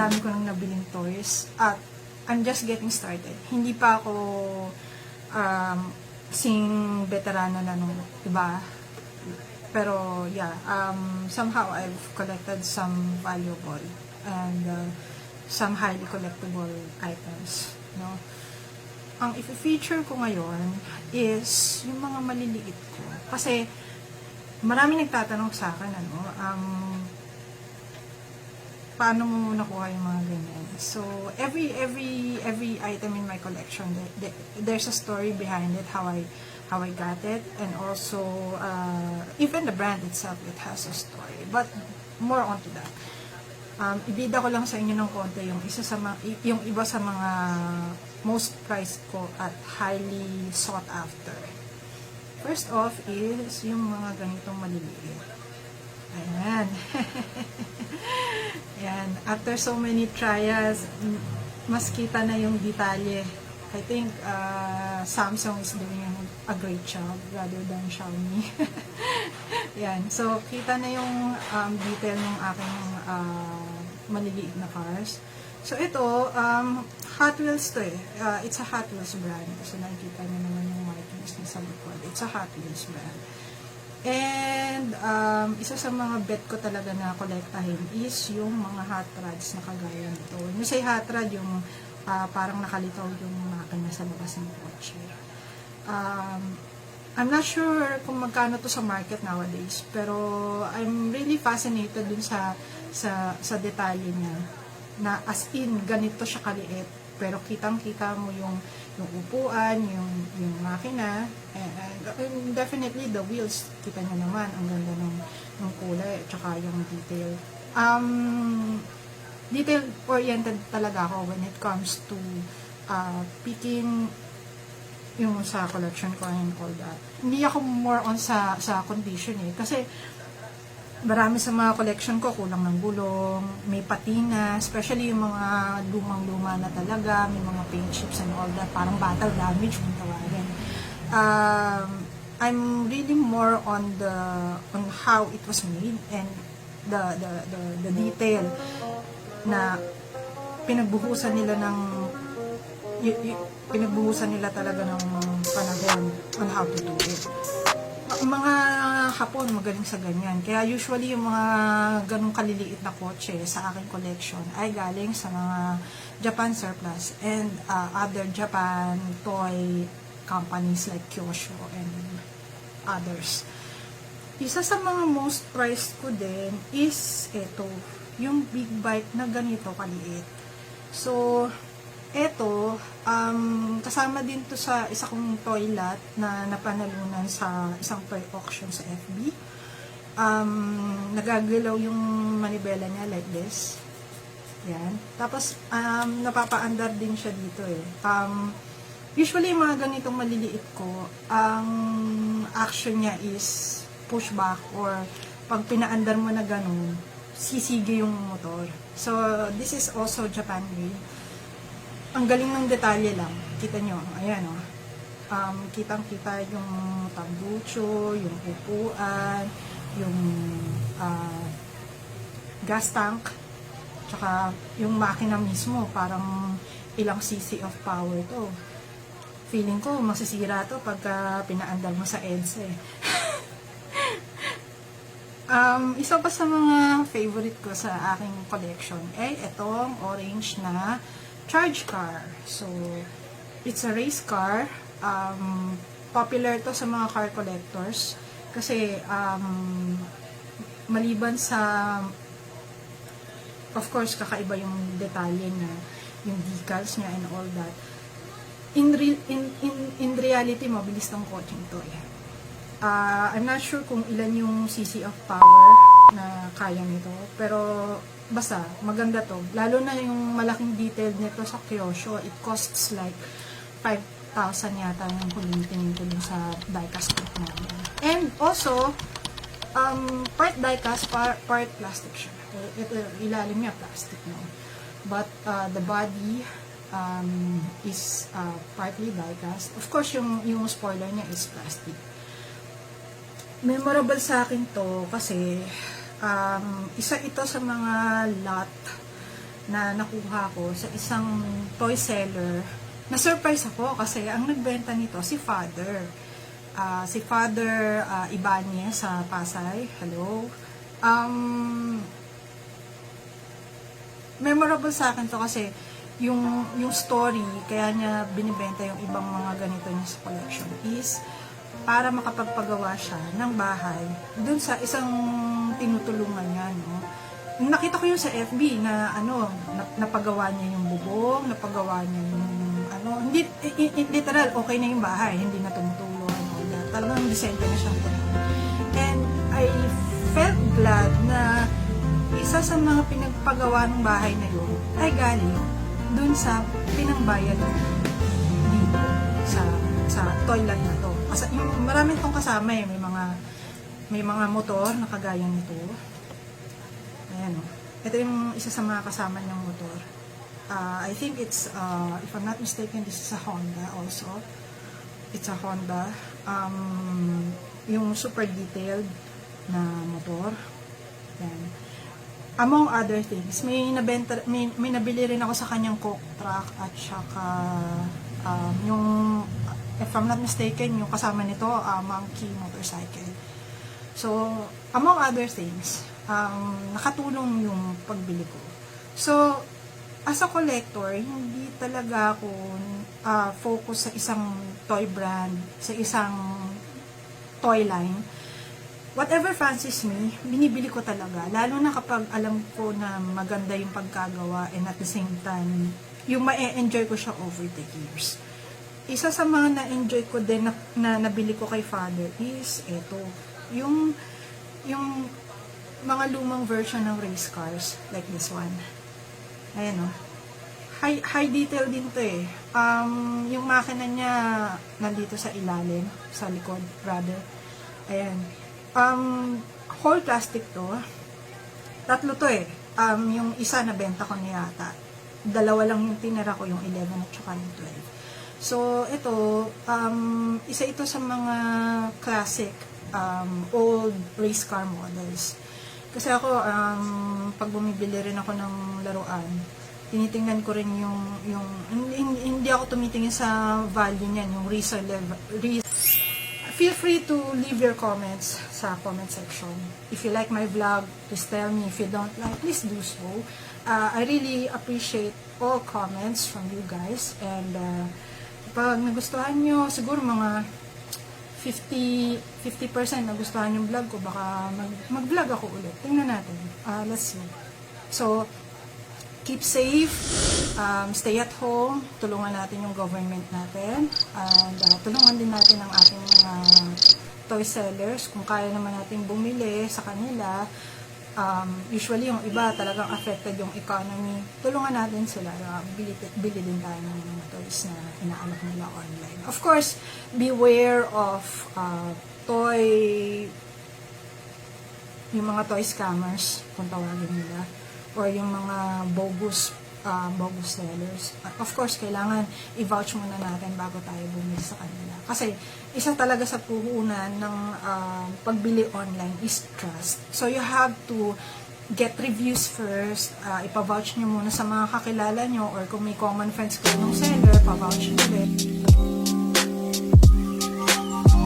dami ko nang nabiling toys at I'm just getting started. Hindi pa ako sing veterano na nung iba. Pero yeah, somehow I've collected some valuable and some highly collectible items, no? Ang i-feature ko ngayon is yung mga maliliit ko. Kasi marami nagtatanong sa akin, paano mo nakuha yung mga ganyan. So, every item in my collection, there's a story behind it, how I got it, and also, even the brand itself, it has a story. But, more on to that. Ibida ko lang sa inyo ng konti yung iba sa mga most prized ko at highly sought after. First off is yung mga ganitong maliliit. Ayan. Ayan. After so many trials, mas kita na yung detalye. I think Samsung is doing a great job rather than Xiaomi. Ayan. So, kita na yung detail ng aking maliliit na cars. So, ito, Hot Wheels to eh. It's a Hot Wheels brand. So, nakikita nyo naman yung markings na sa likod. It's a Hot Wheels brand. And, isa sa mga bet ko talaga na kolektahin is yung mga hot rods na kagaya nito. When you say hot rod, yung parang nakalitaw yung makina sa labas ng kotse. I'm not sure kung magkano to sa market nowadays, pero I'm really fascinated dun sa detalye niya. Na as in, ganito siya kaliit. Pero kitang-kita mo yung upuan, yung makina, and definitely the wheels, kita nyo naman, ang ganda ng kulay, at saka yung detail. Detail-oriented talaga ako when it comes to picking yung sa collection ko and all that. Hindi ako more on sa condition eh, kasi marami sa mga collection ko, kulang ng gulong, may patina, especially yung mga lumang-luma na talaga, may mga paint chips and all that, parang battle damage kung tawagin. I'm really more on how it was made and the detail na pinagbuhusan nila talaga ng panahon on how to do it. Mga Hapon magaling sa ganyan. Kaya usually yung mga ganong kaliliit na kotse sa aking collection ay galing sa mga Japan surplus and other Japan toy companies like Kyosho and others. Isa sa mga most prized ko din is ito, yung big bike na ganito kaliit. So, eto, kasama din to sa isa kong toy lot na napanalunan sa isang toy auction sa FB. Nagagalaw yung manibela niya like this. Yan. Tapos, napapaandar din siya dito eh. Usually, mga ganitong maliliit ko, ang action niya is pushback or pag pinaandar mo na ganun, sisigi yung motor. So, this is also Japan made. Ang galing ng detalye lang. Kita nyo, ayan o. Kitang-kita yung tambucho, yung upuan, yung gas tank, tsaka yung makina mismo, parang ilang cc of power to. Feeling ko, masisira to pagka pinaandar mo sa EDSA eh. Isa pa sa mga favorite ko sa aking collection ay itong orange na charge car. So, it's a race car. Popular to sa mga car collectors kasi maliban sa of course kakaiba yung detalye niya, yung decals niya and all that. In reality, mabilis ng coaching to eh. I'm not sure kung ilan yung cc of power na kaya nito, pero basta, maganda to. Lalo na yung malaking detail nito sa Kyosho, it costs like 5,000 yata yung huling tingin ko dun sa diecast kit namin. And also, part diecast, part plastic siya. Ito, ilalim niya plastic, no? But the body is partly diecast. Of course, yung spoiler niya is plastic. Memorable sa akin to kasi isa ito sa mga lot na nakuha ko sa isang toy seller. Na-surprise ako kasi ang nagbenta nito si Father. Si Father Ibanez sa Pasay. Hello. Memorable sa akin to kasi yung story, kaya niya binibenta yung ibang mga ganito niya sa collection is para makapagpagawa siya ng bahay dun sa isang tinutulungan niya, no? Nakita ko yung sa FB na napagawa niya yung bubong, napagawa niya yung hindi literal okay na yung bahay, hindi na tumutulong, all that. Talagang disente na siyang puno. And I felt glad na isa sa mga pinagpagawa ng bahay na yun ay galing dun sa pinangbayan dito sa toilet na to. Kasi yung marami tong kasama may mga motor na kagaya nito. Ayan o. Ito yung isa sa mga kasama niyang motor. I think it's if I'm not mistaken, this is a Honda also. It's a Honda. Yung super detailed na motor. Ayan. Among other things, may nabili rin ako sa kanyang coke truck at saka yung, if I'm not mistaken, yung kasama nito, monkey motorcycle. So, among other things, nakatulong yung pagbili ko. So, as a collector, hindi talaga ako focus sa isang toy brand, sa isang toy line. Whatever fancies me, binibili ko talaga. Lalo na kapag alam ko na maganda yung pagkagawa and at the same time, yung ma-enjoy ko siya over the years. Isa sa mga na-enjoy ko din na nabili ko kay Father is ito. Yung mga lumang version ng race cars like this one. Ayan o. High detail din to eh. Yung makina niya nandito sa ilalim, sa likod, rather. Ayan. Whole plastic to. Tatlo to eh. Yung isa na benta ko niya yata. Dalawa lang yung tinira ko, yung 11 at saka yung 12. So, ito, isa ito sa mga classic old race car models. Kasi ako, pag bumibili rin ako ng laruan, tinitingnan ko rin hindi ako tumitingin sa value niyan, yung resale level. Feel free to leave your comments sa comment section. If you like my vlog, please tell me. If you don't like, please do so. I really appreciate all comments from you guys. And pag nagustuhan nyo, siguro mga 50% nagustuhan yung vlog ko, baka mag-vlog ako ulit. Tingnan natin. Let's see. So, keep safe, stay at home, tulungan natin yung government natin, and tulungan din natin ang ating mga toy sellers, kung kaya naman natin bumili sa kanila. Usually yung iba talagang affected yung economy, tulungan natin sila, bili din tayo ng mga toys na inaalok nila online. Of course, beware of yung mga toy scammers, kung tawagin nila, or yung mga bogus sellers. Of course, kailangan i-vouch muna natin bago tayo bumili sa kanila. Kasi, isa talaga sa puhunan ng pagbili online is trust. So, you have to get reviews first. Ipa-vouch nyo muna sa mga kakilala nyo, or kung may common friends kayo ng seller, pa-vouch nyo ulit.